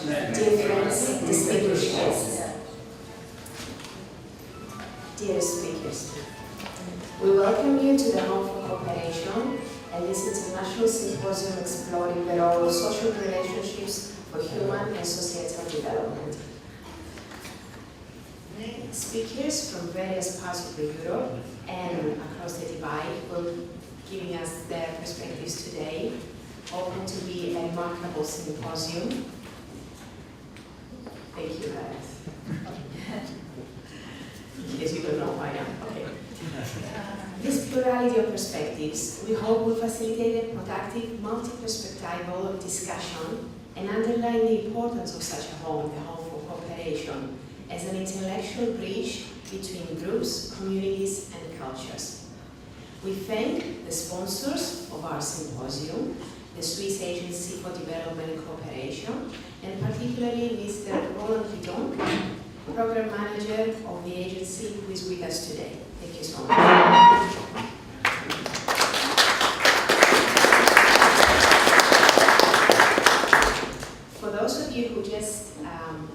dear friends, distinguished guests, dear speakers, we welcome you to the Home for Cooperation and this international symposium exploring the role of social relationships for human and societal development. Speakers from various parts of Europe and across the divide will be giving us their perspectives today, hoping to be a remarkable symposium. Thank you, guys. In case you don't know who I am. Okay. This plurality of perspectives, we hope, will facilitate a productive, multi-perspectival discussion and underline the importance of such a home, the Home for Cooperation, as an intellectual bridge between groups, communities, and cultures. We thank the sponsors of our symposium, the Swiss Agency for Development and Cooperation, and particularly Mr. Roland Vidonk, Program Manager of the agency, who is with us today. Thank you so much. For those of you who just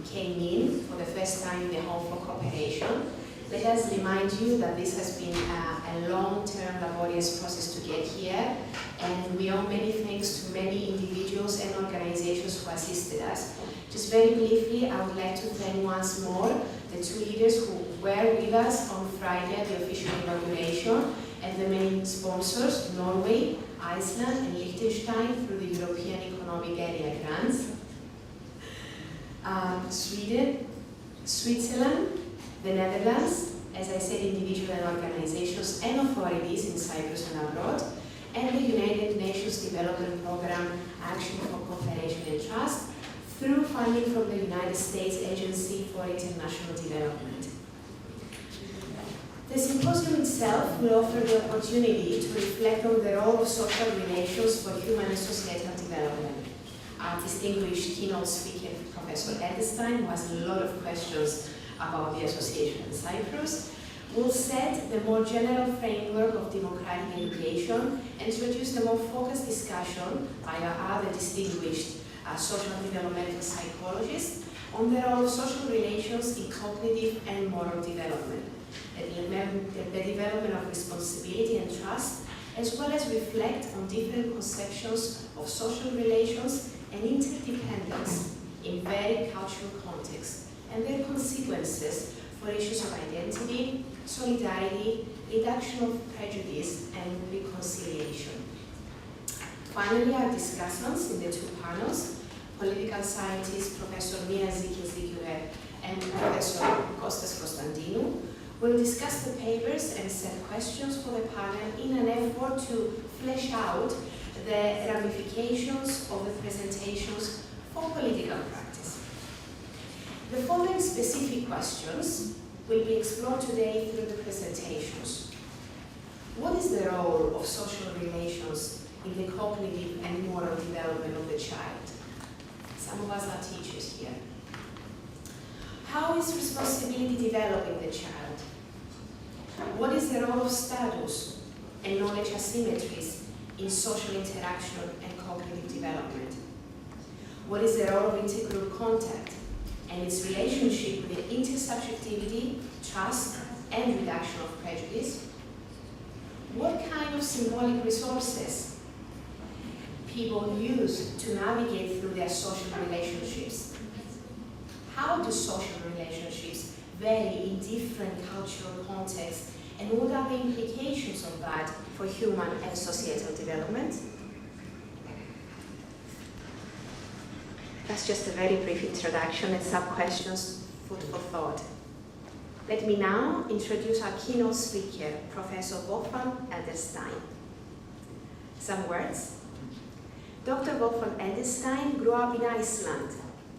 came in for the first time in the Home for Cooperation, let us remind you that this has been a long-term laborious process to get here, and we owe many thanks to many individuals and organizations who assisted us. Just very briefly, I would like to thank once more the two leaders who were with us on Friday at the official inauguration, and the main sponsors, Norway, Iceland, and Liechtenstein through the European Economic Area grants. Sweden, Switzerland, the Netherlands, as I said, individual and organizations and authorities in Cyprus and abroad, and the United Nations Development Programme Action for Cooperation and Trust through funding from the United States Agency for International Development. The symposium itself will offer the opportunity to reflect on the role of social relations for human and societal development. Our distinguished keynote speaker, Professor Edelstein, who has a lot of questions about the association in Cyprus, will set the more general framework of democratic education and introduce the more focused discussion by our other distinguished social and developmental psychologists on the role of social relations in cognitive and moral development, the development of responsibility and trust, as well as reflect on different conceptions of social relations and interdependence in varied cultural contexts and their consequences for issues of identity, solidarity, reduction of prejudice, and reconciliation. Finally, our discussants in the two panels, political scientist Professor Mia Zikir and Professor Kostas Konstantinou, will discuss the papers and set questions for the panel in an effort to flesh out the ramifications of the presentations for political practice. The following specific questions will be explored today through the presentations. What is the role of social relations in the cognitive and moral development of the child? Some of us are teachers here. How is responsibility developed in the child? What is the role of status and knowledge asymmetries in social interaction and cognitive development? What is the role of intergroup contact and its relationship with intersubjectivity, trust, and reduction of prejudice? What kind of symbolic resources people use to navigate through their social relationships? How do social relationships vary in different cultural contexts, and what are the implications of that for human and societal development? That's just a very brief introduction and some questions, food for thought. Let me now introduce our keynote speaker, Professor Wolfgang Edelstein. Some words. Dr. Wolfgang Edelstein grew up in Iceland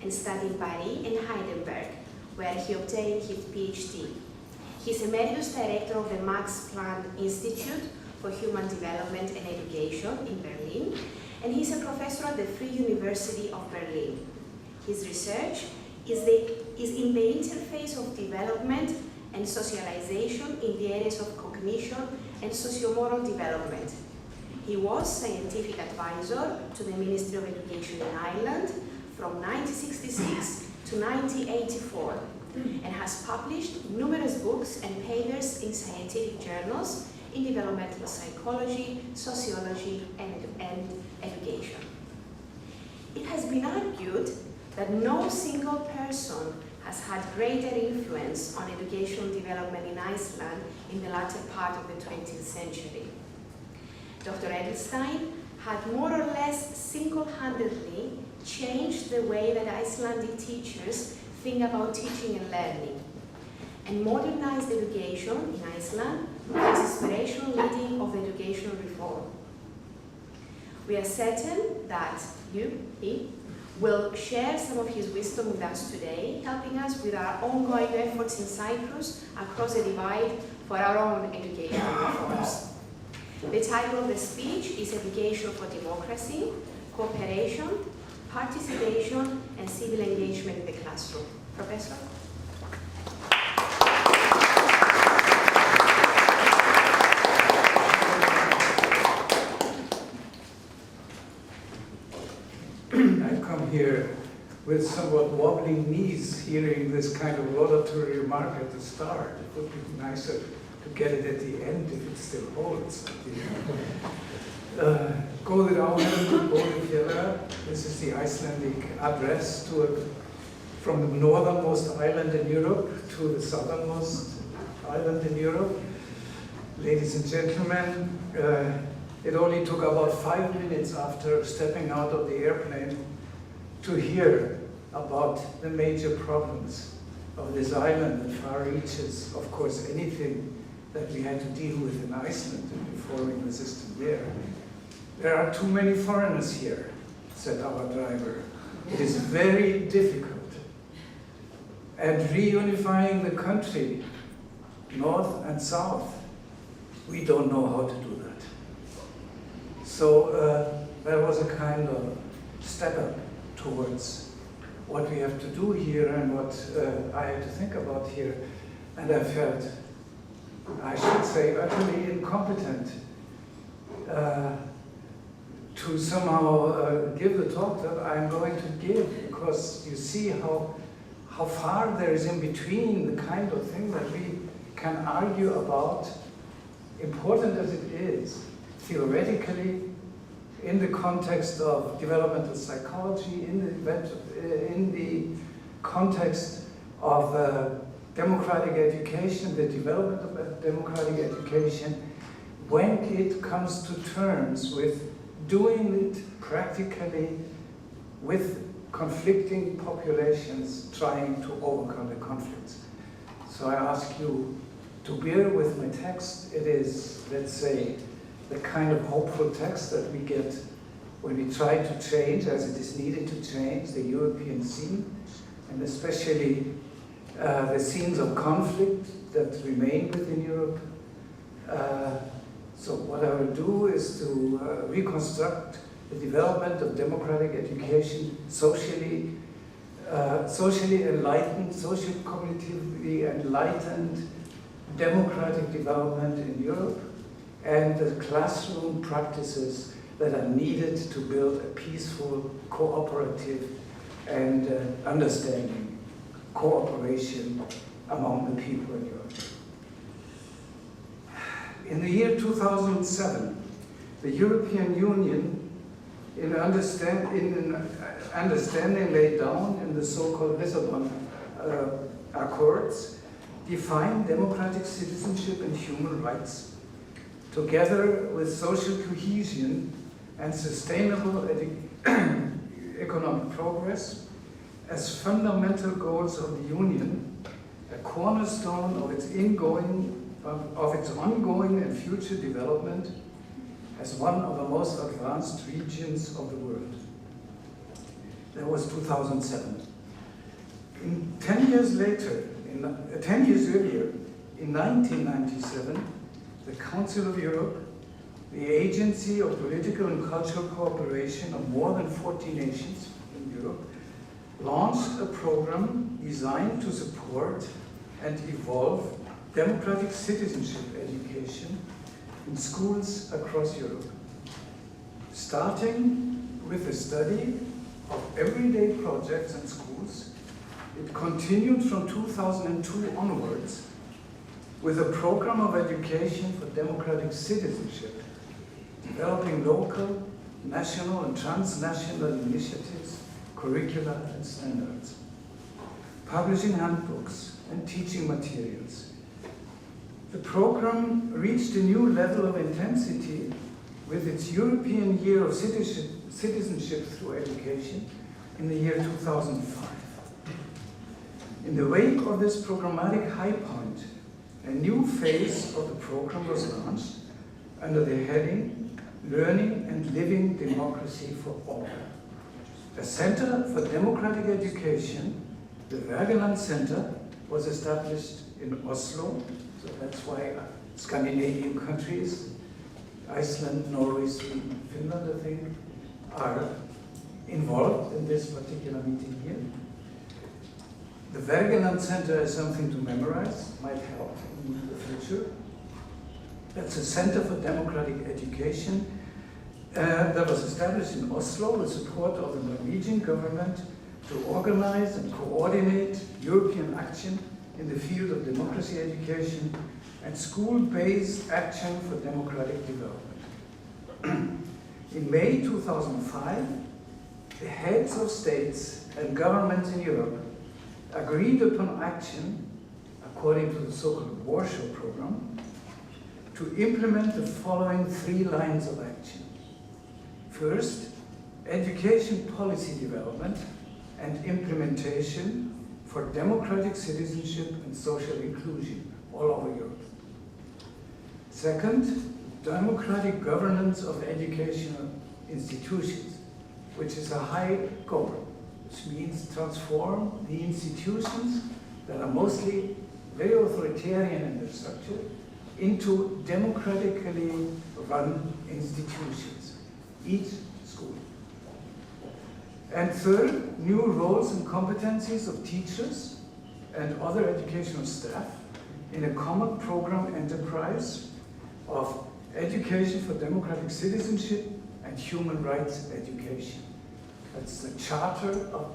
and studied in Paris and Heidelberg, where he obtained his PhD. He's Emeritus Director of the Max-Planck-Institut for Human Development and Education in Berlin, and he's a professor at the Free University of Berlin. His research is in the interface of development and socialization in the areas of cognition and socio-moral development. He was scientific advisor to the Ministry of Education in Ireland from 1966 to 1984 and has published numerous books and papers in scientific journals in developmental psychology, sociology, and education. It has been argued that no single person has had greater influence on educational development in Iceland in the latter part of the 20th century. Dr. Edelstein had more or less single-handedly changed the way that Icelandic teachers think about teaching and learning, and modernized education in Iceland as inspirational leading of educational reform. We are certain that he, will share some of his wisdom with us today, helping us with our ongoing efforts in Cyprus across the divide for our own educational reforms. The title of the speech is Education for Democracy, Cooperation, Participation, and Civil Engagement in the Classroom. Professor? I come here with somewhat wobbling knees hearing this kind of laudatory remark at the start. It would be nicer to get it at the end if it still holds. Góðir áheyrendur, góðir félagar. This is the Icelandic address from the northernmost island in Europe to the southernmost island in Europe. Ladies and gentlemen, it only took about 5 minutes after stepping out of the airplane to hear about the major problems of this island that far reaches, of course, anything that we had to deal with in Iceland and reforming the system there. There are too many foreigners here, said our driver. It is very difficult. And reunifying the country, north and south, we don't know how to do that. So there was a kind of step up towards what we have to do here and what I had to think about here. And I felt, I should say, utterly incompetent to somehow give the talk that I'm going to give, because you see how far there is in between the kind of thing that we can argue about, important as it is, theoretically, in the context of developmental psychology, in the context of democratic education, the development of democratic education, when it comes to terms with doing it practically with conflicting populations trying to overcome the conflicts. So I ask you to bear with my text. It is, let's say, the kind of hopeful text that we get when we try to change, as it is needed to change, the European scene, and especially the scenes of conflict that remain within Europe. So what I will do is to reconstruct the development of democratic education, socially enlightened, socio-cognitively enlightened democratic development in Europe, and the classroom practices that are needed to build a peaceful, cooperative, and understanding cooperation among the people in Europe. In the year 2007, the European Union, in an understanding laid down in the so-called Lisbon Accords, defined democratic citizenship and human rights, together with social cohesion and sustainable economic progress, as fundamental goals of the Union, a cornerstone of its ongoing and future development as one of the most advanced regions of the world. That was 2007. 10 years later, 10 years earlier, in 1997, the Council of Europe, the agency of political and cultural cooperation of more than 40 nations in Europe, launched a program designed to support and evolve democratic citizenship education in schools across Europe, starting with the study of everyday projects and schools. It continued from 2002 onwards with a program of education for democratic citizenship, developing local, national and transnational initiatives, curricula and standards, publishing handbooks and teaching materials. The program reached a new level of intensity with its European Year of Citizenship through Education in the year 2005. In the wake of this programmatic high point, a new phase of the program was launched under the heading Learning and Living Democracy for All. A Center for Democratic Education, the Wergeland Center, was established in Oslo, so that's why Scandinavian countries, Iceland, Norway, Sweden, Finland, I think, are involved in this particular meeting here. The Wergeland Center is something to memorize, might help in the future. That's a Center for Democratic Education that was established in Oslo with support of the Norwegian government to organize and coordinate European action in the field of democracy education and school-based action for democratic development. In May 2005, the heads of states and governments in Europe agreed upon action, according to the so-called Warsaw Program, to implement the following 3 lines of action. First, education policy development and implementation for democratic citizenship and social inclusion all over Europe. Second, democratic governance of educational institutions, which is a high goal, which means transform the institutions that are mostly very authoritarian in their structure into democratically run institutions, each school. And third, new roles and competencies of teachers and other educational staff in a common program enterprise of education for democratic citizenship and human rights education. That's the Charter of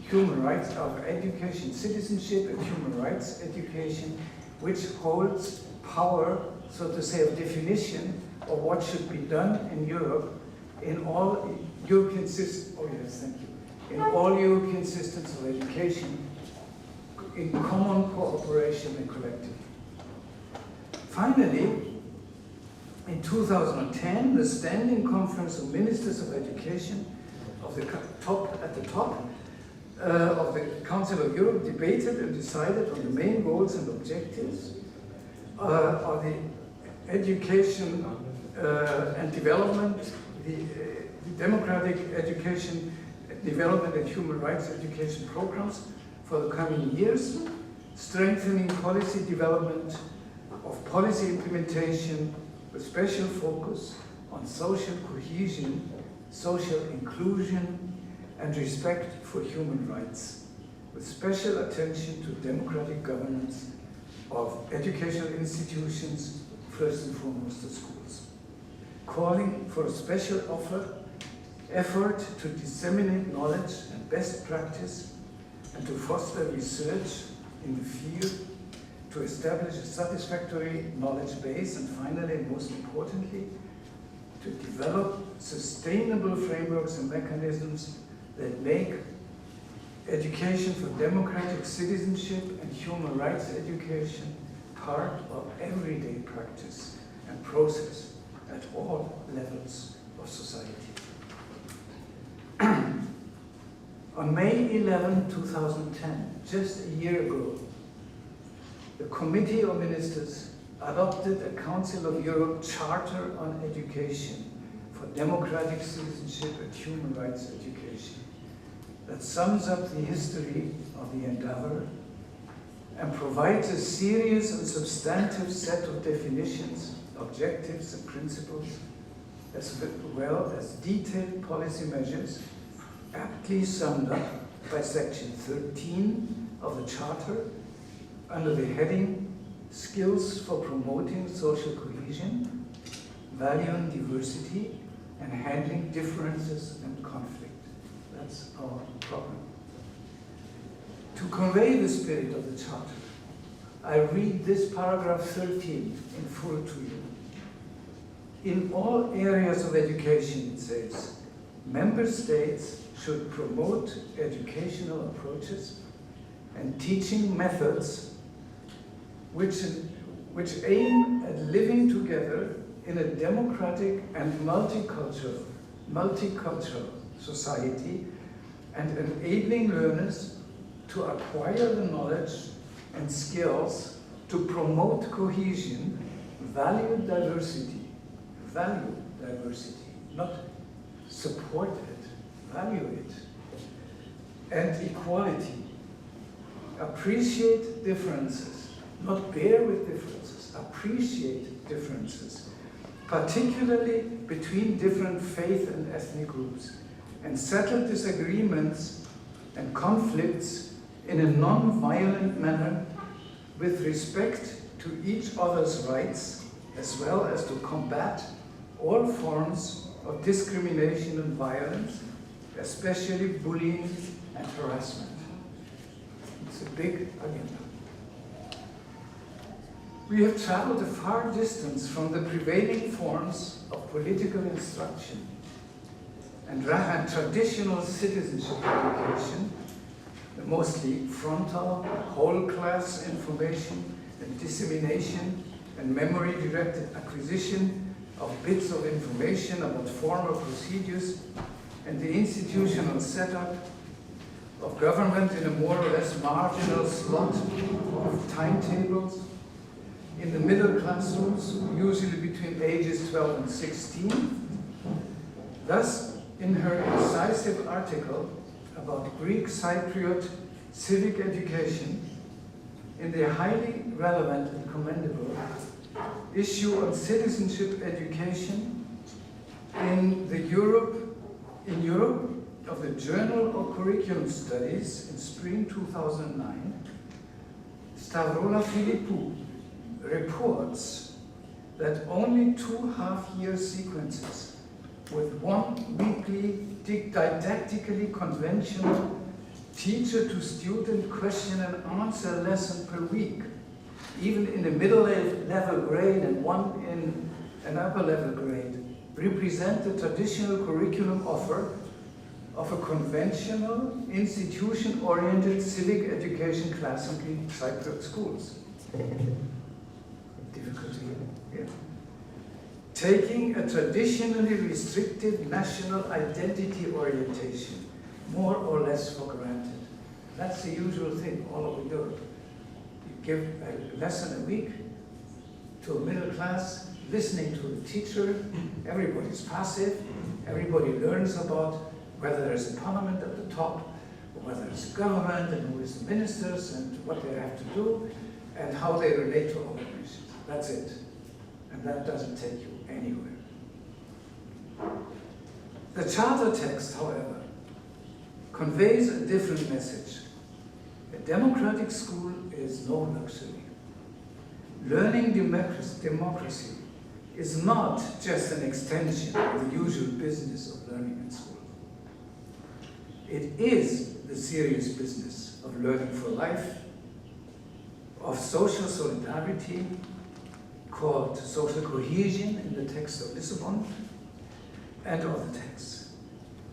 Human Rights of Education, Citizenship and Human Rights Education, which holds power, so to say, of definition of what should be done in Europe in all European systems. Oh yes, thank you. In all European systems of education, in common cooperation and collective. Finally, in 2010, the Standing Conference of Ministers of Education at the top of the Council of Europe debated and decided on the main goals and objectives of the education and development, the democratic education development and human rights education programs for the coming years, strengthening policy development of policy implementation with special focus on social cohesion, social inclusion, and respect for human rights, with special attention to democratic governance of educational institutions, first and foremost the schools. Calling for a special effort to disseminate knowledge and best practice and to foster research in the field, to establish a satisfactory knowledge base, and finally, and most importantly, to develop sustainable frameworks and mechanisms that make education for democratic citizenship and human rights education part of everyday practice and process at all levels of society. On May 11, 2010, just a year ago, the Committee of Ministers adopted a Council of Europe Charter on Education for Democratic Citizenship and Human Rights Education that sums up the history of the endeavor and provides a serious and substantive set of definitions, objectives and principles, as well as detailed policy measures aptly summed up by section 13 of the Charter under the heading Skills for Promoting Social Cohesion, Valuing Diversity, and Handling Differences and Conflict. That's our problem. To convey the spirit of the Charter, I read this paragraph 13 in full to you. In all areas of education, it says, member states should promote educational approaches and teaching methods which aim at living together in a democratic and multicultural society and enabling learners to acquire the knowledge and skills to promote cohesion, value diversity, not support it, value it, and equality. Appreciate differences, not bear with differences, appreciate differences, particularly between different faith and ethnic groups, and settle disagreements and conflicts in a non-violent manner with respect to each other's rights, as well as to combat all forms of discrimination and violence, especially bullying and harassment. It's a big agenda. We have traveled a far distance from the prevailing forms of political instruction and traditional citizenship education, the mostly frontal, whole class information and dissemination and memory-directed acquisition of bits of information about formal procedures and the institutional setup of government in a more or less marginal slot of timetables in the middle classrooms, usually between ages 12 and 16. Thus, in her incisive article about Greek Cypriot civic education, in the highly relevant and commendable issue on citizenship education in Europe of the Journal of Curriculum Studies in spring 2009, Stavrola Philippou reports that only 2 half-year sequences with 1 weekly didactically conventional teacher-to-student question and answer lesson per week, even in a middle level grade and 1 in an upper level grade, represent the traditional curriculum offer of a conventional, institution-oriented civic education class in Cyprus schools. Difficulty here. Taking a traditionally restricted national identity orientation, more or less for granted. That's the usual thing all over Europe. You give a lesson a week to a middle class, listening to the teacher, everybody's passive, everybody learns about whether there's a parliament at the top, or whether there's a government, and who is the ministers, and what they have to do, and how they relate to other nations. That's it. And that doesn't take you anywhere. The charter text, however, conveys a different message. A democratic school is no luxury. Learning democracy is not just an extension of the usual business of learning in school. It is the serious business of learning for life, of social solidarity, called social cohesion in the text of Lisbon, and other texts.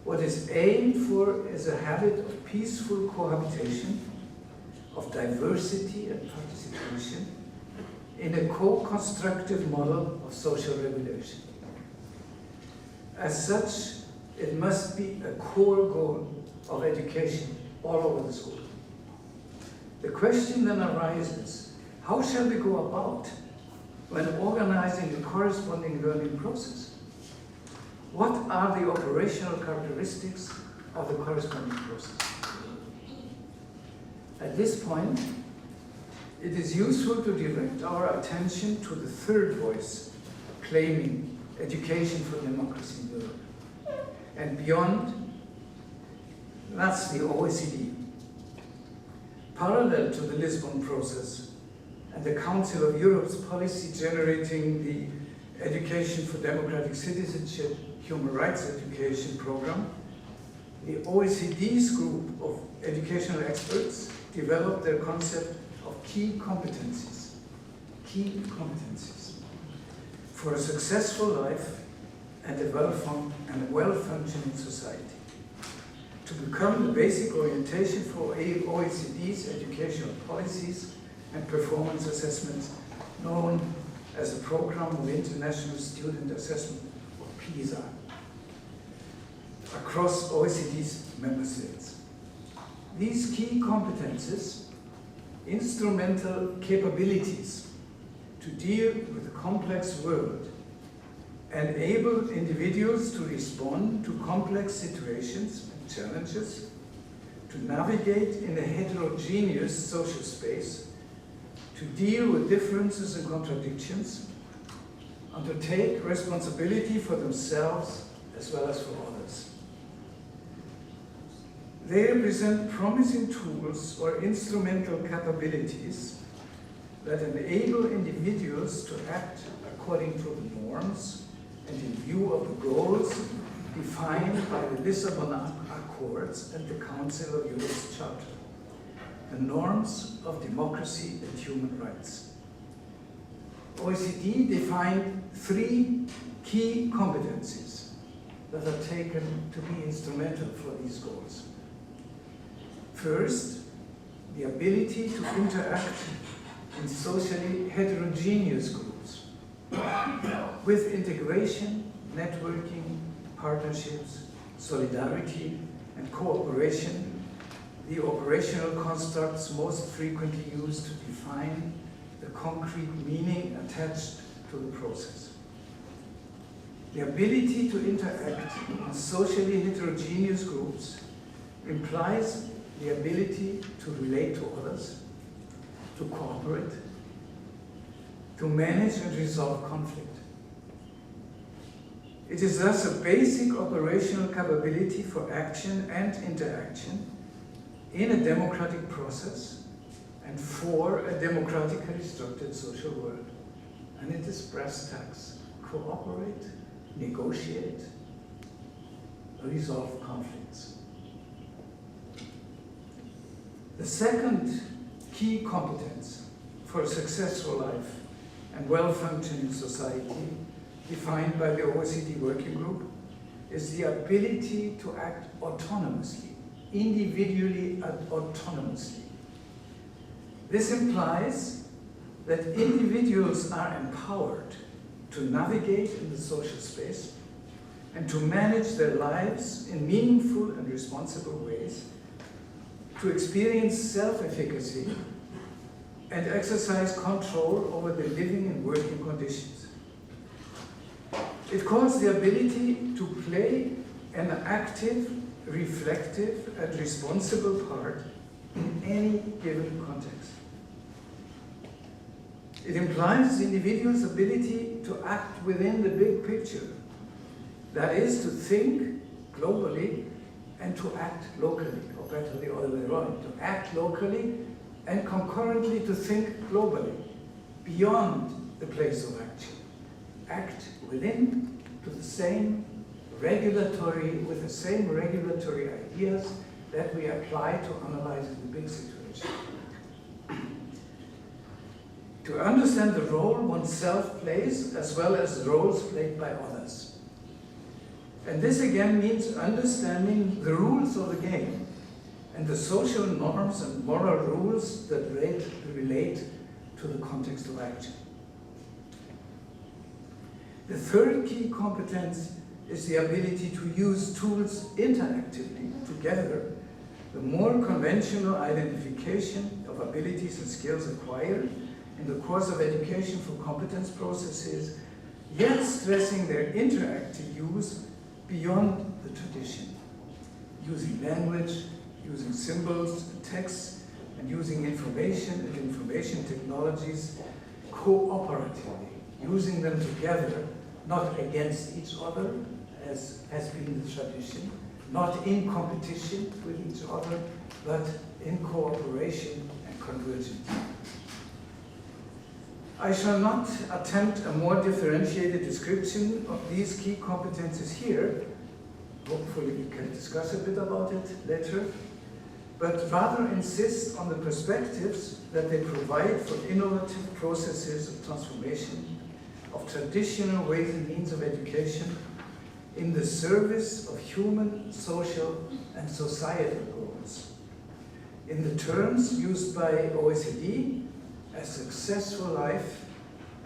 What is aimed for is a habit of peaceful cohabitation, of diversity and participation, in a co-constructive model of social regulation. As such, it must be a core goal of education all over the school. The question then arises, how shall we go about when organizing the corresponding learning process? What are the operational characteristics of the corresponding process? At this point, it is useful to direct our attention to the third voice claiming education for democracy in Europe. And beyond, that's the OECD. Parallel to the Lisbon process and the Council of Europe's policy generating the Education for Democratic Citizenship Human Rights Education program, the OECD's group of educational experts developed their concept of key competencies for a successful life and a well-functioning society, to become the basic orientation for OECD's educational policies and performance assessments, known as the Program of International Student Assessment, or PISA, across OECD's member states. These key competences, instrumental capabilities to deal with a complex world, enable individuals to respond to complex situations and challenges, to navigate in a heterogeneous social space, to deal with differences and contradictions, undertake responsibility for themselves as well as for others. They represent promising tools or instrumental capabilities that enable individuals to act according to the norms and in view of the goals defined by the Lisbon Accords and the Council of Europe's Charter, the norms of democracy and human rights. OECD defined 3 key competencies that are taken to be instrumental for these goals. First, the ability to interact in socially heterogeneous groups with integration, networking, partnerships, solidarity, and cooperation, the operational constructs most frequently used to define the concrete meaning attached to the process. The ability to interact in socially heterogeneous groups implies the ability to relate to others, to cooperate, to manage and resolve conflict. It is thus a basic operational capability for action and interaction in a democratic process and for a democratically structured social world. And it is brass tacks: cooperate, negotiate, resolve conflicts. The second key competence for a successful life and well-functioning society, defined by the OECD Working Group, is the ability to act autonomously, individually and autonomously. This implies that individuals are empowered to navigate in the social space and to manage their lives in meaningful and responsible ways, to experience self-efficacy and exercise control over their living and working conditions. It calls the ability to play an active, reflective, and responsible part in any given context. It implies the individual's ability to act within the big picture, that is, to think globally and to act locally, or better the other way around, to act locally and concurrently to think globally, beyond the place of action. Act within with the same regulatory ideas that we apply to analyzing the big situation. To understand the role oneself plays as well as the roles played by others. And this again means understanding the rules of the game and the social norms and moral rules that relate to the context of action. The third key competence is the ability to use tools interactively together, the more conventional identification of abilities and skills acquired in the course of education for competence processes, yet stressing their interactive use beyond the tradition, using language, using symbols and texts, and using information and information technologies cooperatively, using them together, not against each other, as has been the tradition, not in competition with each other, but in cooperation and convergence. I shall not attempt a more differentiated description of these key competences here, hopefully we can discuss a bit about it later, but rather insist on the perspectives that they provide for innovative processes of transformation of traditional ways and means of education in the service of human, social, and societal goals. In the terms used by OECD, a successful life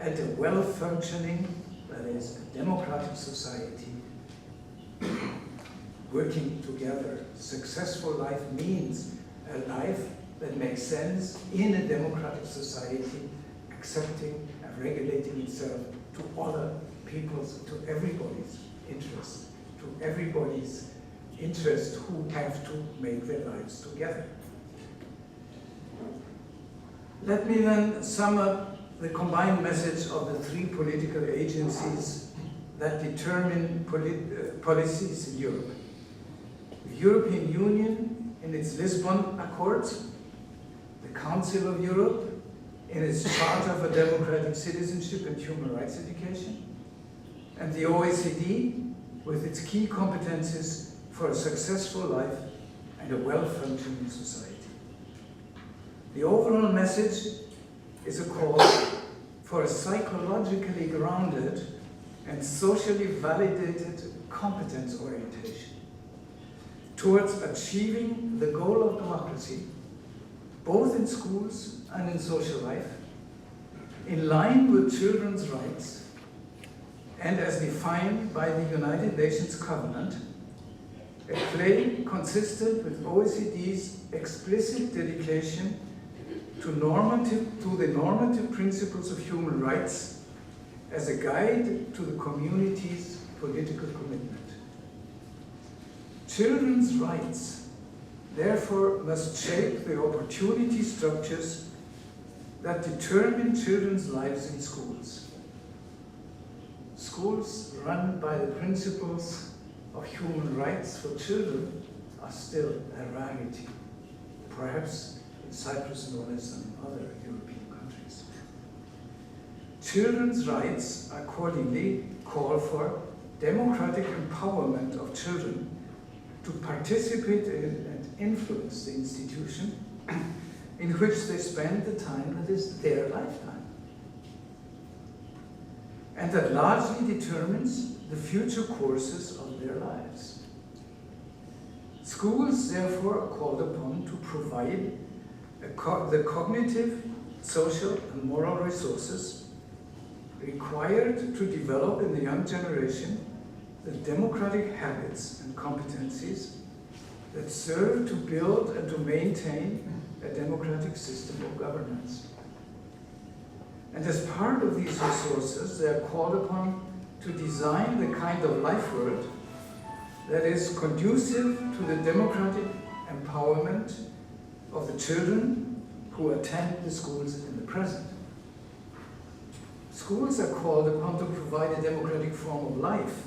and a well-functioning, that is, a democratic society, working together. Successful life means a life that makes sense in a democratic society, accepting and regulating itself to other people's, to everybody's interest, who have to make their lives together. Let me then sum up the combined message of the three political agencies that determine policies in Europe. The European Union in its Lisbon Accords, the Council of Europe in its Charter for Democratic Citizenship and Human Rights Education, and the OECD with its key competences for a successful life and a well-functioning society. The overall message is a call for a psychologically grounded and socially validated competence orientation towards achieving the goal of democracy, both in schools and in social life, in line with children's rights, and as defined by the United Nations Covenant, a claim consistent with OECD's explicit dedication to the normative principles of human rights as a guide to the community's political commitment. Children's rights, therefore, must shape the opportunity structures that determine children's lives in schools. Schools run by the principles of human rights for children are still a rarity, perhaps in Cyprus no less than in other European countries. Children's rights accordingly call for democratic empowerment of children to participate in and influence the institution in which they spend the time that is their lifetime, and that largely determines the future courses of their lives. Schools, therefore, are called upon to provide the cognitive, social, and moral resources required to develop in the young generation the democratic habits and competencies that serve to build and to maintain a democratic system of governance. And as part of these resources, they are called upon to design the kind of life world that is conducive to the democratic empowerment of the children who attend the schools in the present. Schools are called upon to provide a democratic form of life.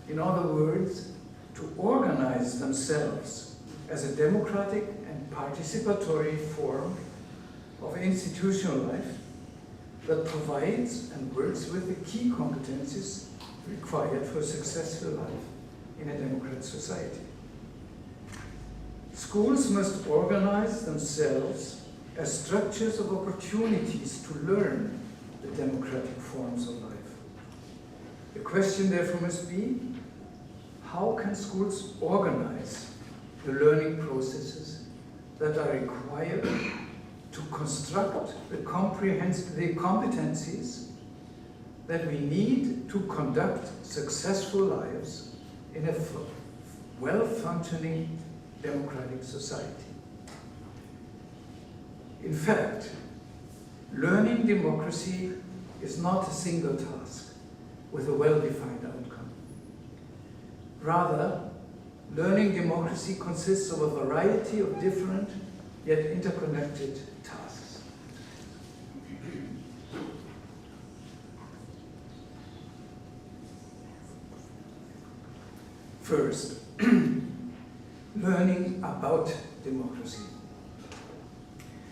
In other words, to organize themselves as a democratic and participatory form of institutional life that provides and works with the key competencies required for a successful life in a democratic society. Schools must organize themselves as structures of opportunities to learn the democratic forms of life. The question therefore must be, how can schools organize the learning processes that are required to construct the competencies that we need to conduct successful lives in a well-functioning democratic society? In fact, learning democracy is not a single task with a well-defined outcome. Rather, learning democracy consists of a variety of different yet interconnected tasks. First, learning about democracy.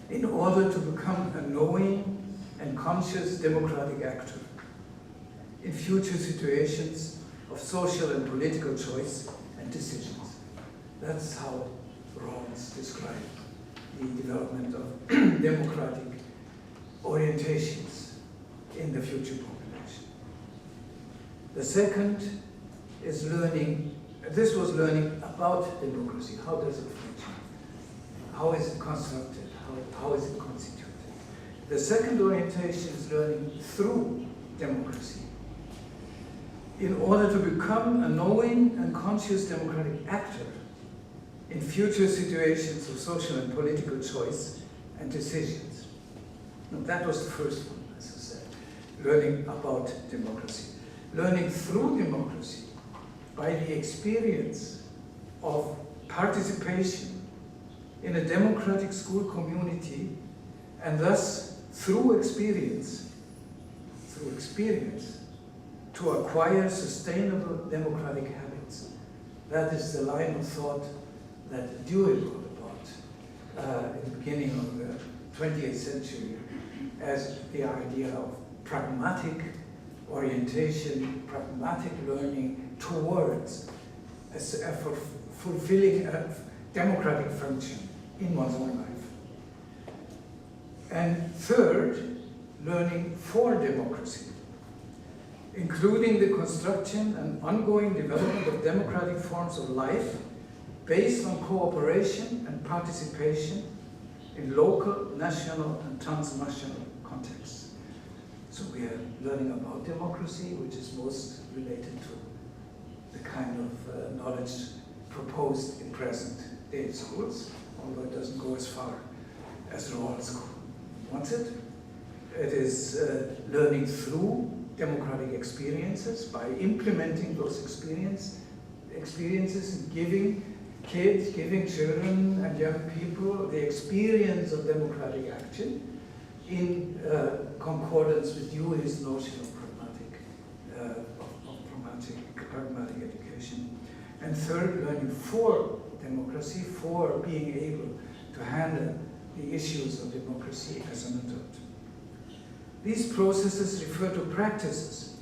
In order to become a knowing and conscious democratic actor in future situations of social and political choice and decisions. That's how Rawls described the development of democratic orientations in the future population. The second is learning, this was learning about democracy. How does it function? How is it constructed? How is it constituted? The second orientation is learning through democracy. In order to become a knowing and conscious democratic actor in future situations of social and political choice and decisions. Now, that was the first one, as I said, learning about democracy. Learning through democracy by the experience of participation in a democratic school community, and thus through experience, to acquire sustainable democratic habits. That is the line of thought that Dewey wrote about in the beginning of the 20th century as the idea of pragmatic orientation, pragmatic learning towards fulfilling a democratic function in one's own life. And third, learning for democracy, including the construction and ongoing development of democratic forms of life based on cooperation and participation in local, national, and transnational contexts. So we are learning about democracy, which is most related to the kind of knowledge proposed in present-day schools, although it doesn't go as far as Rawls wants it. It is learning through democratic experiences by implementing those experiences and giving kids, giving children and young people the experience of democratic action in concordance with Dewey's notion of pragmatic education. And third, learning for democracy, for being able to handle the issues of democracy as an adult. These processes refer to practices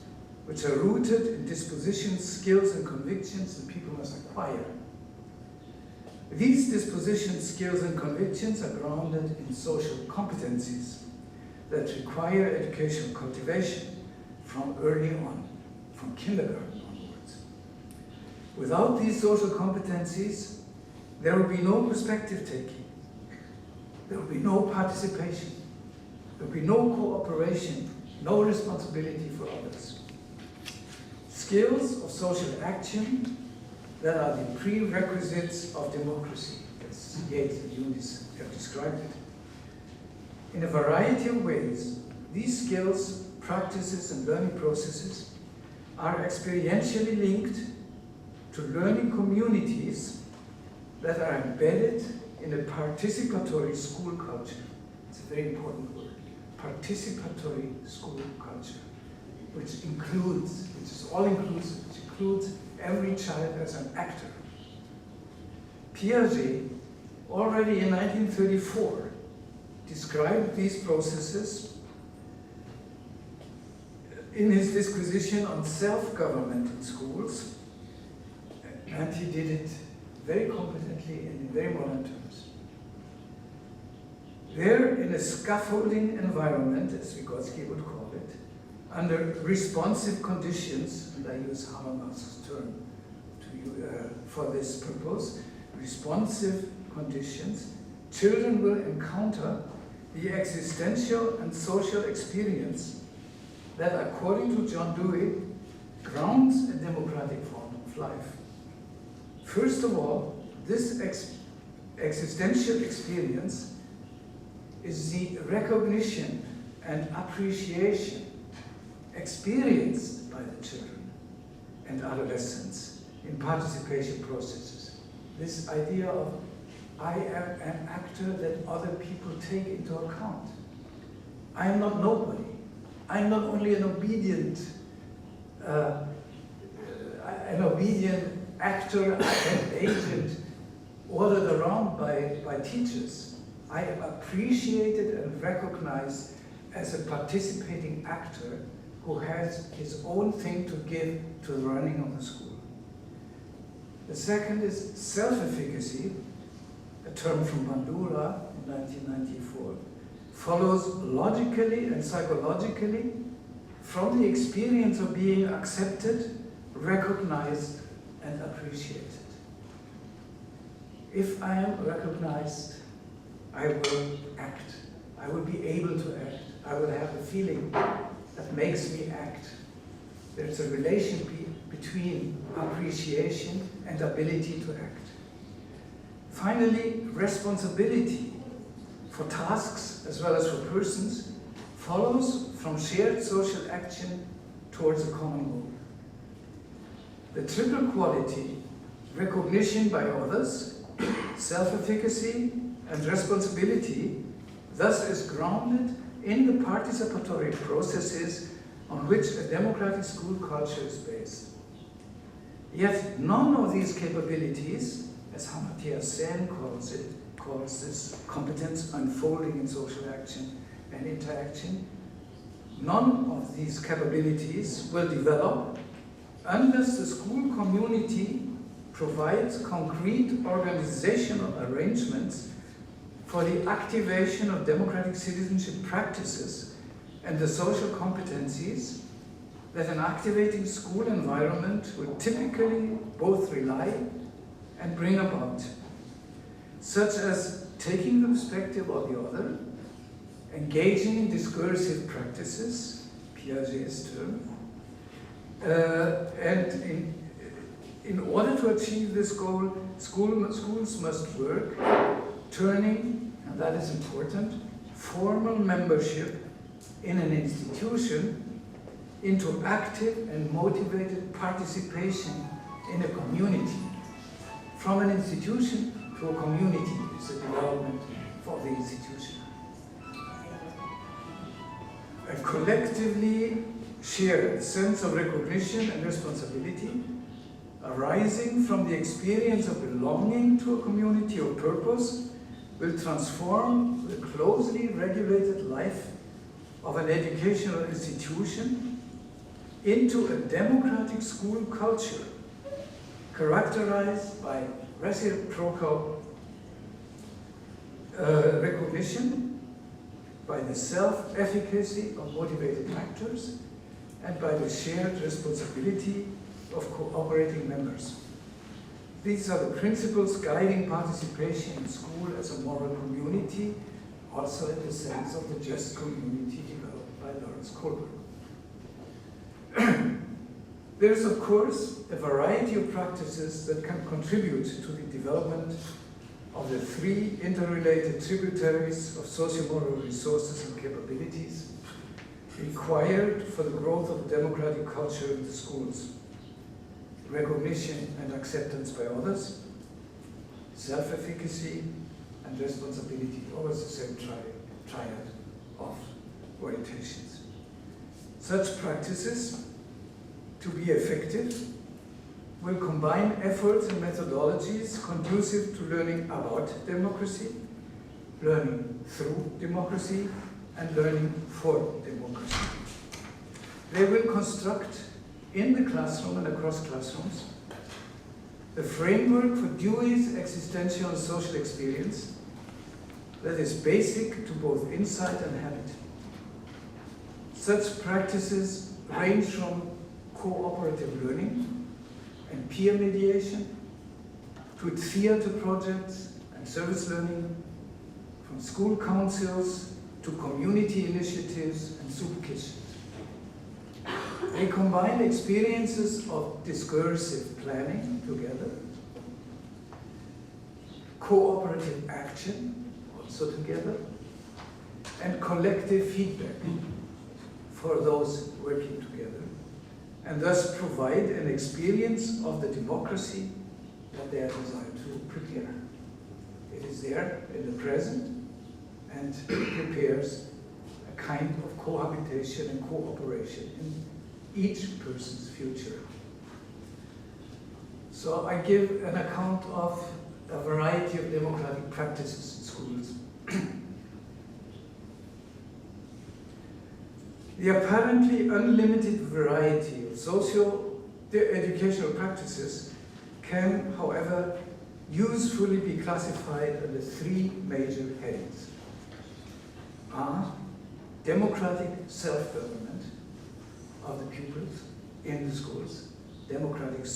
which are rooted in dispositions, skills, and convictions that people must acquire. These dispositions, skills, and convictions are grounded in social competencies that require educational cultivation from early on, from kindergarten onwards. Without these social competencies, there will be no perspective taking, there will be no participation, there will be no cooperation, no responsibility for others. Skills of social action that are the prerequisites of democracy, as Yates and Eunice have described it. In a variety of ways, these skills, practices, and learning processes are experientially linked to learning communities that are embedded in a participatory school culture. It's a very important word, participatory school culture, which is all-inclusive, which includes every child as an actor. Piaget, already in 1934, described these processes in his disquisition on self-government in schools, and he did it very competently and in very modern terms. There, in a scaffolding environment, as Vygotsky would call it, under responsive conditions, and I use Habermas's term for this purpose, responsive conditions, children will encounter the existential and social experience that, according to John Dewey, grounds a democratic form of life. First of all, this existential experience is the recognition and appreciation experienced by the children and adolescents in participation processes. This idea of I am an actor that other people take into account. I am not nobody. I am not only an obedient actor and agent ordered around by teachers. I am appreciated and recognized as a participating actor who has his own thing to give to the running of the school. The second is self-efficacy, a term from Bandura in 1994, follows logically and psychologically from the experience of being accepted, recognized, and appreciated. If I am recognized, I will act. I will be able to act. I will have a feeling that makes me act. There's a relation between appreciation and ability to act. Finally, responsibility for tasks as well as for persons follows from shared social action towards a common goal. The triple quality, recognition by others, self-efficacy, and responsibility, thus is grounded in the participatory processes on which a democratic school culture is based. Yet none of these capabilities, as Amartya Sen calls this competence unfolding in social action and interaction, none of these capabilities will develop unless the school community provides concrete organizational arrangements for the activation of democratic citizenship practices and the social competencies that an activating school environment will typically both rely and bring about, such as taking the perspective of the other, engaging in discursive practices, Piaget's term, and in order to achieve this goal, schools must work, turning, and that is important, formal membership in an institution into active and motivated participation in a community. From an institution to a community is the development of the institution. A collectively shared sense of recognition and responsibility arising from the experience of belonging to a community or purpose will transform the closely regulated life of an educational institution into a democratic school culture characterized by reciprocal recognition, by the self-efficacy of motivated actors, and by the shared responsibility of cooperating members. These are the principles guiding participation in school as a moral community, also in the sense of the just community developed by Lawrence Kohlberg. There is, of course, a variety of practices that can contribute to the development of the three interrelated tributaries of socio-moral resources and capabilities required for the growth of democratic culture in the schools: recognition and acceptance by others, self-efficacy, and responsibility, always the same triad of orientations. Such practices, to be effective, will combine efforts and methodologies conducive to learning about democracy, learning through democracy, and learning for democracy. They will construct in the classroom and across classrooms the framework for Dewey's existential and social experience that is basic to both insight and habit. Such practices range from cooperative learning and peer mediation to theater projects and service learning, from school councils to community initiatives and soup kitchens. They combine experiences of discursive planning together, cooperative action also together, and collective feedback for those working together, and thus provide an experience of the democracy that they are designed to prepare. It is there in the present and prepares a kind of cohabitation and cooperation in each person's future. So I give an account of a variety of democratic practices in schools. The apparently unlimited variety of educational practices can, however, usefully be classified under three major headings. Democratic self-government of the pupils in the schools, democratic self